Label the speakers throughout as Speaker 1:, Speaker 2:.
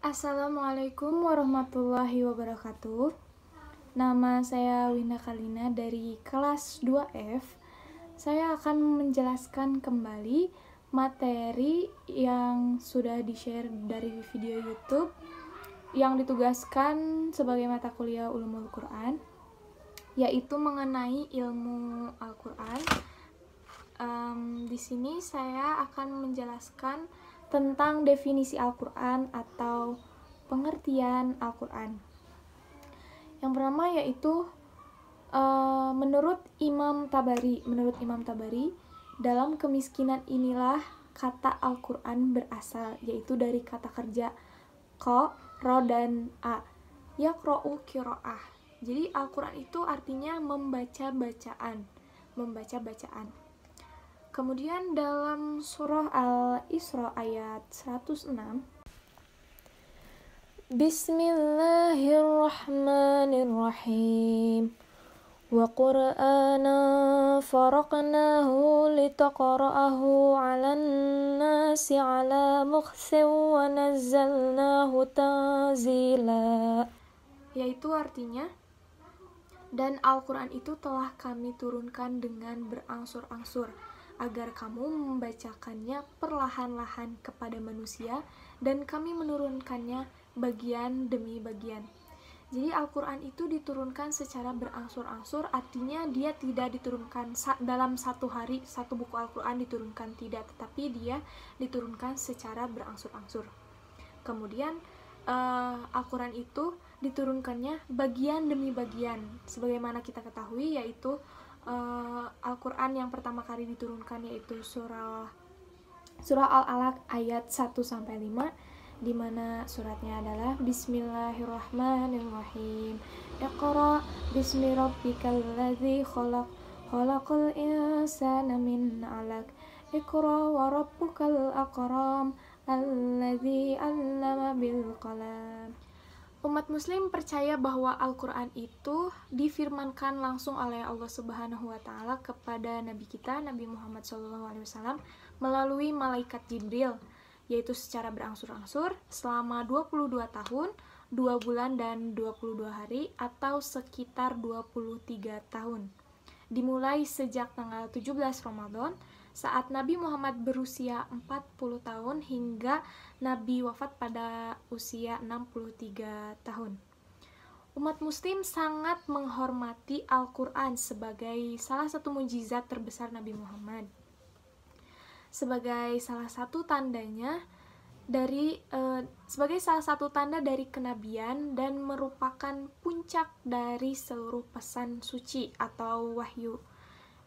Speaker 1: Assalamualaikum warahmatullahi wabarakatuh. Nama saya Winda Kalina dari kelas 2F. Saya akan menjelaskan kembali materi yang sudah di-share dari video YouTube yang ditugaskan sebagai mata kuliah Ulumul Quran, yaitu mengenai ilmu Al-Quran. Di sini saya akan menjelaskan tentang definisi Al-Quran atau pengertian Al-Quran. Yang pertama yaitu menurut Imam Tabari, dalam kemiskinan inilah kata Al-Quran berasal, yaitu dari kata kerja ko, ro, dan a, yaqra'u qira'ah. Jadi Al-Quran itu artinya membaca bacaan. Kemudian dalam surah Al-Isra ayat 106, Bismillahirrahmanirrahim. Wa Qur'ana faraqnahu litaqra'ahu 'alan nasi 'ala mukhsin wa nazzalnahu tanzila. Yaitu artinya, dan Al-Quran itu telah kami turunkan dengan berangsur-angsur agar kamu membacakannya perlahan-lahan kepada manusia, dan kami menurunkannya bagian demi bagian. Jadi Al-Quran itu diturunkan secara berangsur-angsur, artinya dia tidak diturunkan dalam satu hari satu buku Al-Quran diturunkan, tidak, tetapi dia diturunkan secara berangsur-angsur. Kemudian Al-Quran itu diturunkannya bagian demi bagian, sebagaimana kita ketahui, yaitu Al-Quran yang pertama kali diturunkan yaitu surah Al-Alaq ayat 1-5, di mana suratnya adalah Bismillahirrahmanirrahim. Iqra bismi rabbikal ladzi khalaq, khalaqal insana min 'alaq, Iqra wa rabbukal akram, alladzi 'allama bil qalam. Umat muslim percaya bahwa Al-Quran itu difirmankan langsung oleh Allah Subhanahu wa Ta'ala kepada Nabi kita, Nabi Muhammad SAW, melalui malaikat Jibril, yaitu secara berangsur-angsur selama 22 tahun, 2 bulan, dan 22 hari, atau sekitar 23 tahun. Dimulai sejak tanggal 17 Ramadan, saat Nabi Muhammad berusia 40 tahun hingga Nabi wafat pada usia 63 tahun. Umat muslim sangat menghormati Al-Quran sebagai salah satu mukjizat terbesar Nabi Muhammad. Sebagai salah satu tanda dari kenabian, dan merupakan puncak dari seluruh pesan suci atau wahyu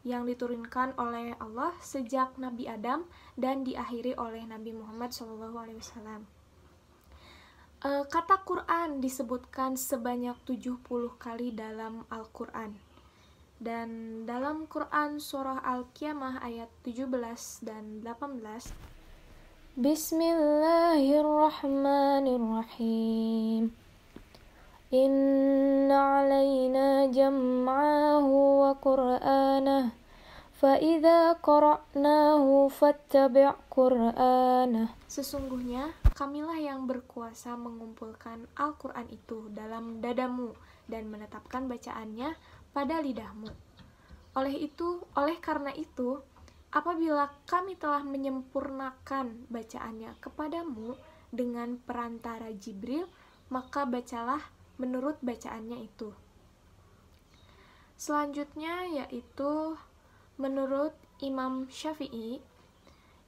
Speaker 1: yang diturunkan oleh Allah sejak Nabi Adam dan diakhiri oleh Nabi Muhammad SAW. Kata Quran disebutkan sebanyak 70 kali dalam Al-Quran. Dan dalam Quran surah Al-Qiyamah ayat 17 dan 18, Bismillahirrahmanirrahim. Inna 'alaina jam'ahu wa Qur'anah, fa idza qara'nahu fattabi' Qur'anah. Sesungguhnya kamilah yang berkuasa mengumpulkan Al-Quran itu dalam dadamu dan menetapkan bacaannya pada lidahmu. Oleh karena itu, apabila kami telah menyempurnakan bacaannya kepadamu dengan perantara Jibril, maka bacalah menurut bacaannya itu. Selanjutnya yaitu menurut Imam Syafi'i.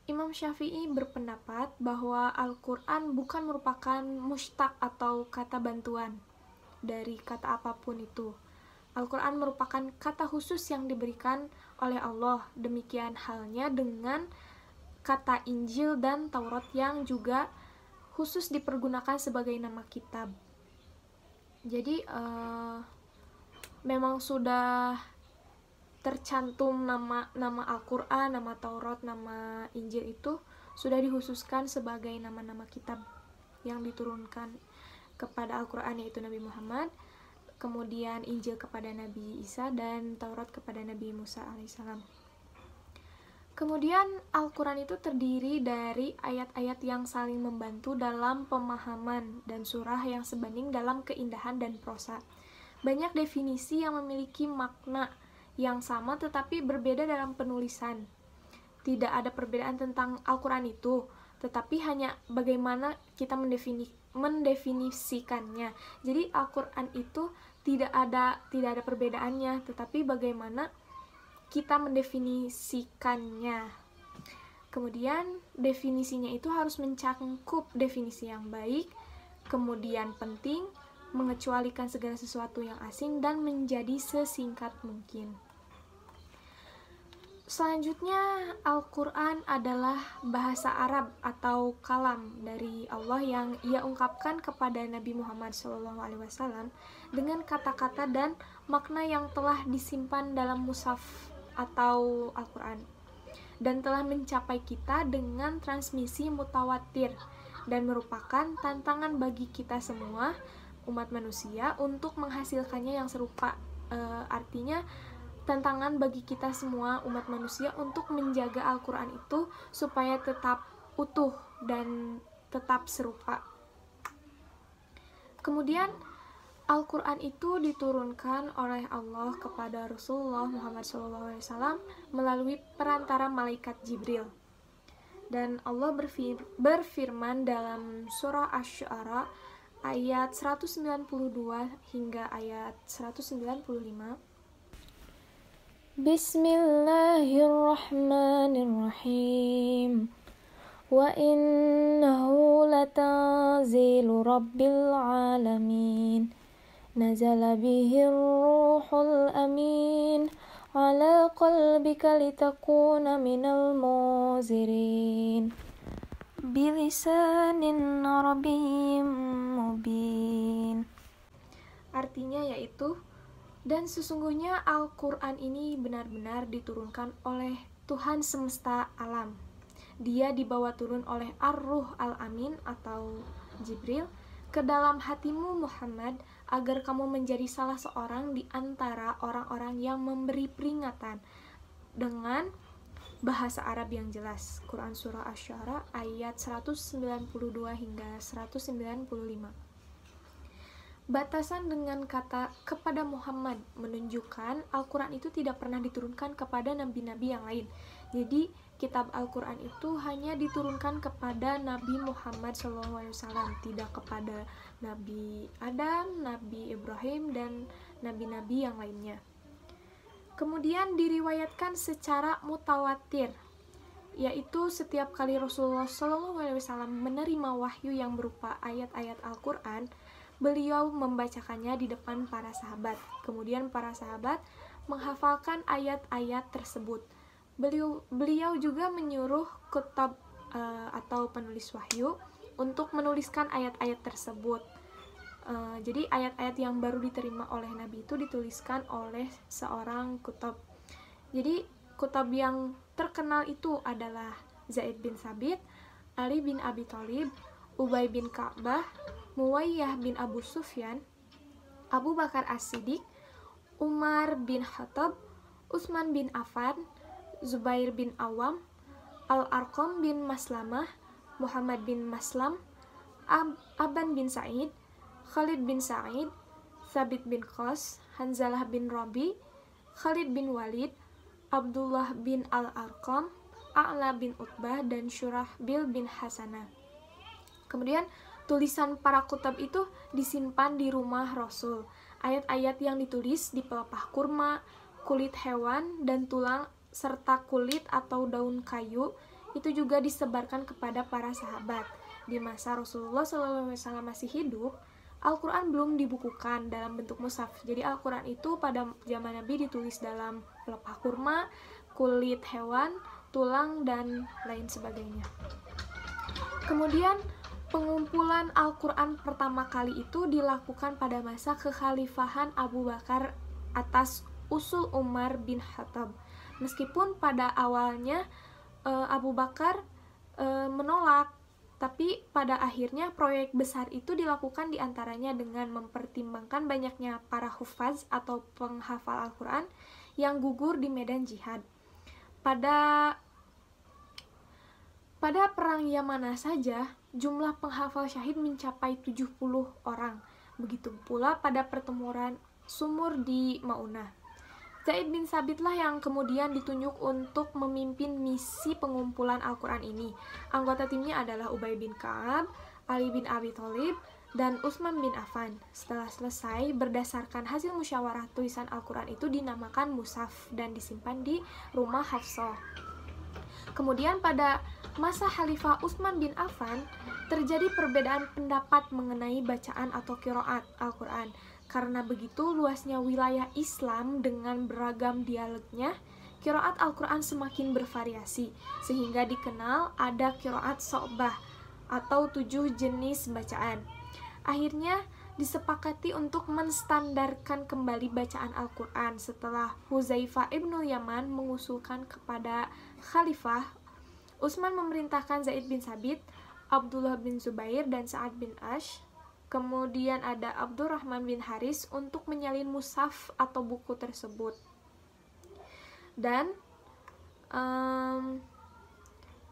Speaker 1: Imam Syafi'i berpendapat bahwa Al-Quran bukan merupakan mushtaq atau kata bantuan dari kata apapun itu. Al-Quran merupakan kata khusus yang diberikan oleh Allah. Demikian halnya dengan kata Injil dan Taurat yang juga khusus dipergunakan sebagai nama kitab. Jadi memang sudah tercantum nama Al-Quran, nama Taurat, nama Injil itu sudah dikhususkan sebagai nama-nama kitab yang diturunkan kepada Al-Quran, yaitu Nabi Muhammad, kemudian Injil kepada Nabi Isa, dan Taurat kepada Nabi Musa alaihissalam. Kemudian Al-Quran itu terdiri dari ayat-ayat yang saling membantu dalam pemahaman dan surah yang sebanding dalam keindahan dan prosa. Banyak definisi yang memiliki makna yang sama tetapi berbeda dalam penulisan. Tidak ada perbedaan tentang Al-Quran itu, tetapi hanya bagaimana kita mendefinisikannya. Jadi Al-Quran itu tidak ada perbedaannya, tetapi bagaimana kita mendefinisikannya. Kemudian definisinya itu harus mencakup definisi yang baik, kemudian penting, mengecualikan segala sesuatu yang asing, dan menjadi sesingkat mungkin. Selanjutnya, Al-Quran adalah bahasa Arab atau kalam dari Allah yang Ia ungkapkan kepada Nabi Muhammad SAW dengan kata-kata dan makna yang telah disimpan dalam mushaf atau Al-Quran, dan telah mencapai kita dengan transmisi mutawatir, dan merupakan tantangan bagi kita semua umat manusia untuk menghasilkannya yang serupa. Artinya tantangan bagi kita semua umat manusia untuk menjaga Al-Quran itu supaya tetap utuh dan tetap serupa. Kemudian Al-Quran itu diturunkan oleh Allah kepada Rasulullah Muhammad SAW melalui perantara malaikat Jibril. Dan Allah berfirman dalam surah Asy-Syu'ara ayat 192 hingga ayat 195. Bismillahirrahmanirrahim. Wa innahu latanzilu rabbil alamin. Nazala bihir ruhul amin ala qalbika litakuna minal munzirin bilisanin arabiyyin mubin. Artinya yaitu, dan sesungguhnya Al-Quran ini benar-benar diturunkan oleh Tuhan semesta alam. Dia dibawa turun oleh Ar-Ruh Al-Amin atau Jibril ke dalam hatimu Muhammad, agar kamu menjadi salah seorang di antara orang-orang yang memberi peringatan dengan bahasa Arab yang jelas. Quran Surah Asy-Syu'ara ayat 192 hingga 195. Batasan dengan kata kepada Muhammad menunjukkan Al-Quran itu tidak pernah diturunkan kepada nabi-nabi yang lain. Jadi kitab Al-Quran itu hanya diturunkan kepada Nabi Muhammad SAW, tidak kepada Nabi Adam, Nabi Ibrahim, dan nabi-nabi yang lainnya. Kemudian diriwayatkan secara mutawatir, yaitu setiap kali Rasulullah SAW menerima wahyu yang berupa ayat-ayat Al-Quran, beliau membacakannya di depan para sahabat. Kemudian para sahabat menghafalkan ayat-ayat tersebut. Beliau juga menyuruh kutab atau penulis wahyu untuk menuliskan ayat-ayat tersebut. Jadi ayat-ayat yang baru diterima oleh Nabi itu dituliskan oleh seorang kutab. Jadi kutab yang terkenal itu adalah Zaid bin Sabit, Ali bin Abi Thalib, Ubay bin Ka'bah, Muwayyah bin Abu Sufyan, Abu Bakar As-Siddiq, Umar bin Khattab, Utsman bin Affan, Zubair bin Awam, Al-Arqam bin Maslamah, Muhammad bin Maslam, Aban bin Sa'id, Khalid bin Sa'id, Thabit bin Qas, Hanzalah bin Rabi, Khalid bin Walid, Abdullah bin Al-Arqam, A'la bin Utbah, dan Syurahbil bin Hasanah. Kemudian tulisan para kutab itu disimpan di rumah Rasul. Ayat-ayat yang ditulis di pelepah kurma, kulit hewan, dan tulang, serta kulit atau daun kayu itu juga disebarkan kepada para sahabat. Di masa Rasulullah SAW masih hidup, Al-Quran belum dibukukan dalam bentuk mushaf. Jadi Al-Quran itu pada zaman Nabi ditulis dalam pelepah kurma, kulit hewan, tulang, dan lain sebagainya. Kemudian pengumpulan Al-Quran pertama kali itu dilakukan pada masa kekhalifahan Abu Bakar atas usul Umar bin Khattab. Meskipun pada awalnya Abu Bakar menolak, tapi pada akhirnya proyek besar itu dilakukan diantaranya dengan mempertimbangkan banyaknya para hufaz atau penghafal Al-Quran yang gugur di medan jihad. Pada Pada perang Yamana saja, jumlah penghafal syahid mencapai 70 orang. Begitu pula pada pertempuran Sumur di Maunah. Zaid bin Sabit lah yang kemudian ditunjuk untuk memimpin misi pengumpulan Al-Quran ini. Anggota timnya adalah Ubay bin Ka'ab, Ali bin Abi Thalib, dan Utsman bin Affan. Setelah selesai, berdasarkan hasil musyawarah, tulisan Al-Quran itu dinamakan Mushaf dan disimpan di rumah Hafsah. Kemudian pada masa Khalifah Utsman bin Affan, terjadi perbedaan pendapat mengenai bacaan atau qiraat Al-Quran. Karena begitu luasnya wilayah Islam dengan beragam dialeknya, qiraat Al-Quran semakin bervariasi, sehingga dikenal ada qiraat Syu'bah atau 7 jenis bacaan. Akhirnya disepakati untuk menstandarkan kembali bacaan Al-Quran setelah Hudzaifah ibnu Yaman mengusulkan kepada Khalifah. Utsman memerintahkan Zaid bin Sabit, Abdullah bin Zubair, dan Sa'ad bin Ash. Kemudian ada Abdurrahman bin Haris untuk menyalin mushaf atau buku tersebut. Dan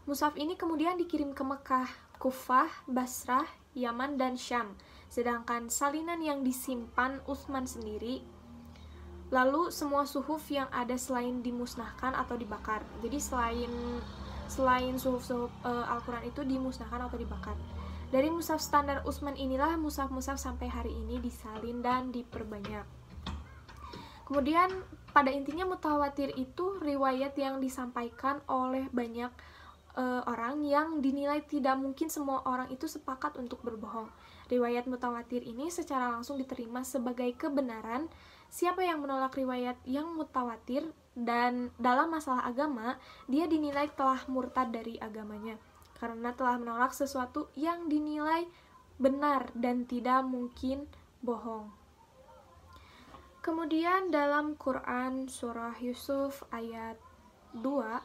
Speaker 1: mushaf ini kemudian dikirim ke Mekah, Kufah, Basrah, Yaman, dan Syam. Sedangkan salinan yang disimpan Utsman sendiri. Lalu semua suhuf yang ada selain dimusnahkan atau dibakar. Jadi selain suhuf-suhuf Al-Quran itu dimusnahkan atau dibakar. Dari mushaf standar Utsman inilah mushaf-mushaf sampai hari ini disalin dan diperbanyak. Kemudian pada intinya mutawatir itu riwayat yang disampaikan oleh banyak orang yang dinilai tidak mungkin semua orang itu sepakat untuk berbohong. Riwayat mutawatir ini secara langsung diterima sebagai kebenaran. Siapa yang menolak riwayat yang mutawatir dan dalam masalah agama, dia dinilai telah murtad dari agamanya, karena telah menolak sesuatu yang dinilai benar dan tidak mungkin bohong. Kemudian dalam Quran surah Yusuf ayat 2,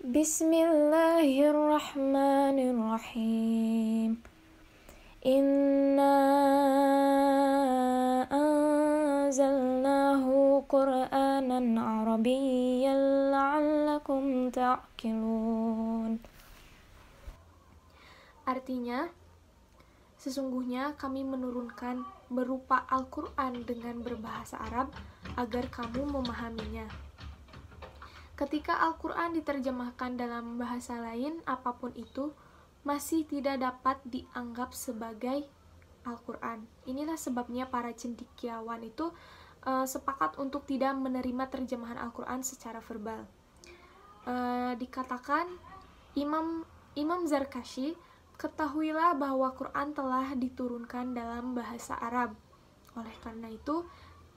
Speaker 1: Bismillahirrahmanirrahim. Inna anzalnahu Qur'anan Arabiyyan la'allakum ta'qilun. Artinya, sesungguhnya kami menurunkan berupa Al-Quran dengan berbahasa Arab agar kamu memahaminya. Ketika Al-Quran diterjemahkan dalam bahasa lain, apapun itu, masih tidak dapat dianggap sebagai Al-Quran. Inilah sebabnya para cendekiawan itu sepakat untuk tidak menerima terjemahan Al-Quran secara verbal. Dikatakan Imam Zarkashi, ketahuilah bahwa Quran telah diturunkan dalam bahasa Arab. Oleh karena itu,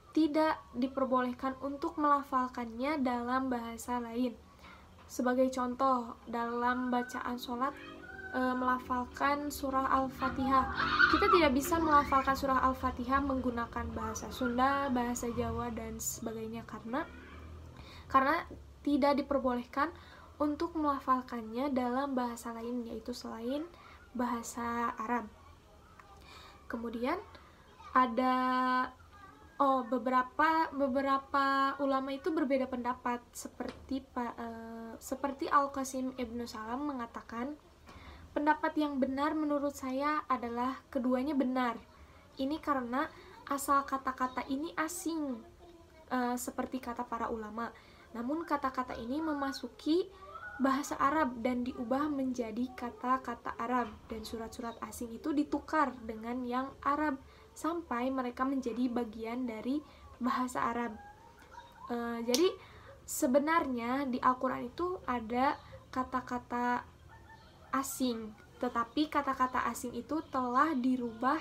Speaker 1: tidak diperbolehkan untuk melafalkannya dalam bahasa lain. Sebagai contoh, dalam bacaan sholat, melafalkan surah Al-Fatihah. Kita tidak bisa melafalkan surah Al-Fatihah menggunakan bahasa Sunda, bahasa Jawa, dan sebagainya karena tidak diperbolehkan untuk melafalkannya dalam bahasa lain, yaitu selain bahasa Arab. Kemudian ada beberapa ulama itu berbeda pendapat, seperti Al-Qasim Ibnu Salam mengatakan, pendapat yang benar menurut saya adalah keduanya benar. Ini karena asal kata-kata ini asing, seperti kata para ulama. Namun kata-kata ini memasuki bahasa Arab dan diubah menjadi kata-kata Arab, dan surat-surat asing itu ditukar dengan yang Arab sampai mereka menjadi bagian dari bahasa Arab. Jadi sebenarnya di Al-Quran itu ada kata-kata asing, tetapi kata-kata asing itu telah dirubah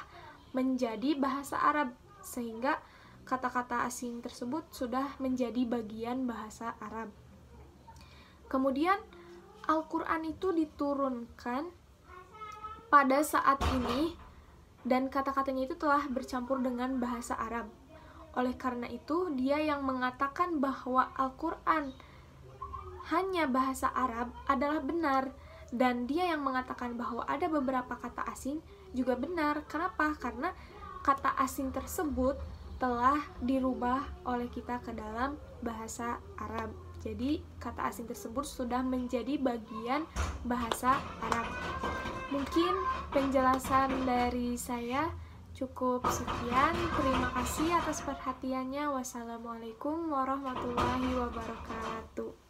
Speaker 1: menjadi bahasa Arab, sehingga kata-kata asing tersebut sudah menjadi bagian bahasa Arab. Kemudian Al-Quran itu diturunkan pada saat ini, dan kata-katanya itu telah bercampur dengan bahasa Arab. Oleh karena itu, dia yang mengatakan bahwa Al-Quran hanya bahasa Arab adalah benar, dan dia yang mengatakan bahwa ada beberapa kata asing juga benar. Kenapa? Karena kata asing tersebut telah dirubah oleh kita ke dalam bahasa Arab. Jadi kata asing tersebut sudah menjadi bagian bahasa Arab. Mungkin penjelasan dari saya cukup sekian. Terima kasih atas perhatiannya. Wassalamualaikum warahmatullahi wabarakatuh.